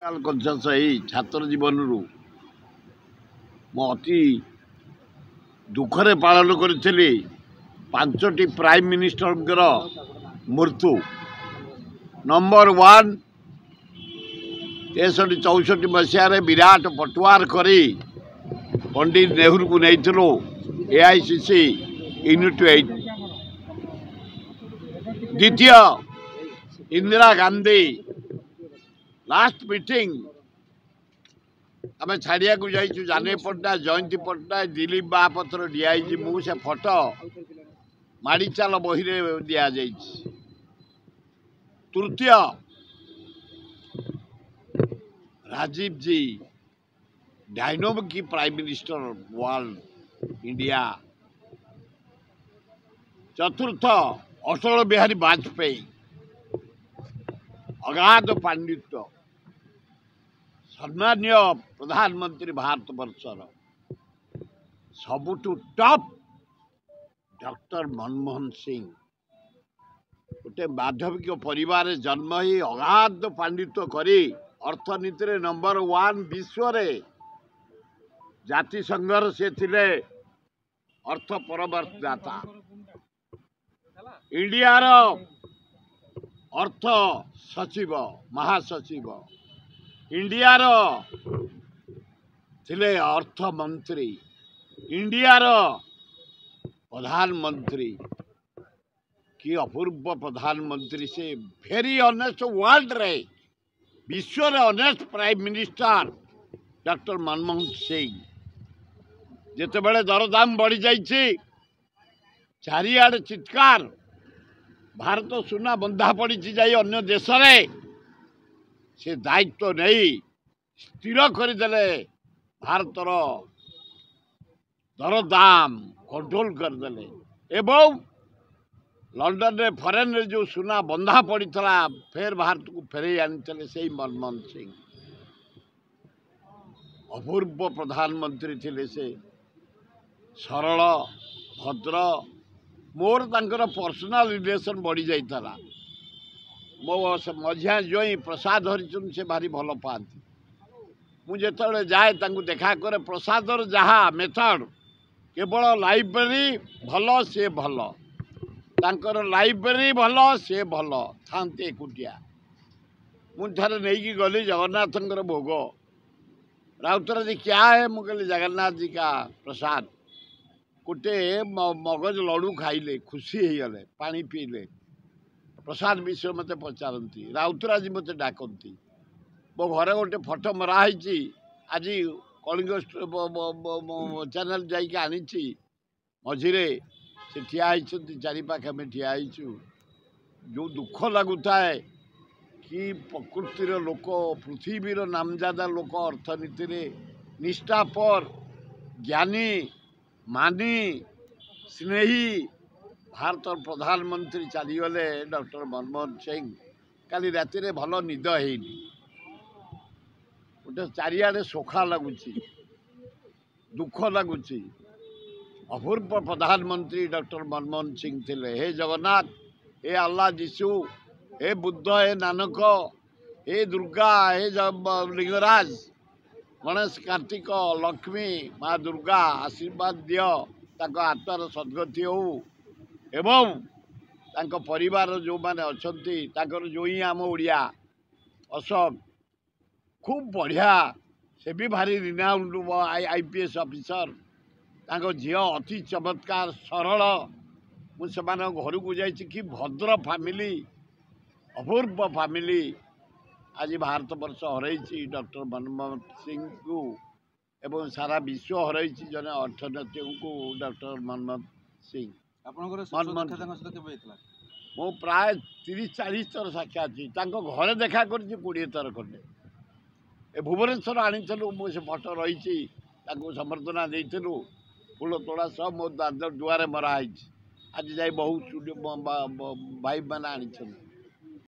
छात्र जीवन रु अति दुखरे पालन करी 5टी प्राइम मिनिस्टर मृत्यु। नंबर 1 63-64 मसीह विराट पटवार करी पंडित नेहरू को नहीं AICC यूनिट 8। द्वितीय इंदिरा गांधी लास्ट मीटिंग आम छाड़िया को जाइए जाने पट्टनायक जयंती पट्टनायक दिलीप महापात्र DIG मुझे फोटो माड़ी चाल बही दि जाए। तृतीय राजीव जी डायनोमिक प्राइम मिनिस्टर वर्ल्ड इंडिया। चतुर्थ अटल बिहारी वाजपेयी अगाध पांडित्य सम्मान्य प्रधानमंत्री भारत वर्षर सबुठु टॉप डॉक्टर मनमोहन सिंह गोटे माध्यमिक परिवार जन्म ही अगाध पांडित्य करी अर्थनीति नंबर 1 विश्व रे जाति संघर से थिले अर्थ परवर्तदाता। इंडिया रो अर्थ सचिव महासचिव इंडिया रो थिले अर्थ मंत्री इंडिया रो प्रधानमंत्री कि अपूर्व प्रधानमंत्री से वेरी ऑनेस्ट वर्ल्ड रे विश्व रे honest prime minister doctor Manmohan Singh. जिते बड़े दरदाम बढ़ी जाइए चारिआडे चित्कार भारत सुना बंधा पड़ी जाए अन्य देश रे से दायित्व नहीं स्थिर करदे भारतर दरदाम कंट्रोल करदे एवं लंडन रे फॉरेन रे जो सुना बंधा पड़ी फेर भारत को फेरे आनी से मनमोहन सिंह अपूर्व प्रधानमंत्री थिले से सरल भद्र मोर तांकर पर्सनल रिलेशन बढ़ी जाइला। मो मझिया जोई प्रसाद हरिचंद से भारी भल पाती मुझे जाए तांको देखा करे प्रसादर जहा मेथड केवल लाइब्रेरी भल से भल तांकर लाइब्रेरी भल से भल थांते एकुटिया मुझे नहीं गली जगन्नाथ भोग राउतर जी क्या है मुझे जगन्नाथ जी का प्रसाद गोटे मगज लड़ू खाइले खुशी हो गले पानी पीले प्रसाद विषय मत पचारती राउतरा जी मत डाकती मो घर गोटे फोटो मराही आज कलिंग चैनल जाइए आनी मझिरे से ठिया चारिपाखे आम ठिया जो दुख लगुता है कि प्रकृतिर लोक पृथ्वीर नामजादा लोक अर्थनीति निष्ठापर ज्ञानी मानी स्नेही भारत प्रधानमंत्री चलीगले डॉक्टर मनमोहन सिंह काली राति रे भल निद हैनी गोटे चारिआडे शोखा लगुच दुख लगुच। अपूर्व प्रधानमंत्री डॉक्टर मनमोहन सिंह थिले। हे जगन्नाथ हे अल्लाह जीशु हे बुद्ध हे नानक हे दुर्गा हे लिंगराज गणेश कार्तिक लक्ष्मी माँ दुर्गा आशीर्वाद दियो ताको आत्मार सद्गति हो एवं तांको परिवार जो माने अछंती ताकर जो ही आम ओडिया अशोक खूब बढ़िया से भी भारी रिनाउंड IPS ऑफिसर तांको झील अति चमत्कार सरल मुझे घर को जाइए कि भद्र फैमिली अपूर्व फैमिली आज भारत वर्ष हरई डॉक्टर मनमोहन सिंह को एवं सारा विश्व हरई जने अर्थनीति को डॉक्टर मनमोहन सिंह। मो प्राय 30-40 थर साक्षात घरे देखा कर 20 थर खंडे ए भुवनेश्वर आनीलु मुझे फोटो रही संबर्धना देलु फूल तोड़ा सब मो दुआरे मराई आज जाए बहुत भाई मैंने आनी।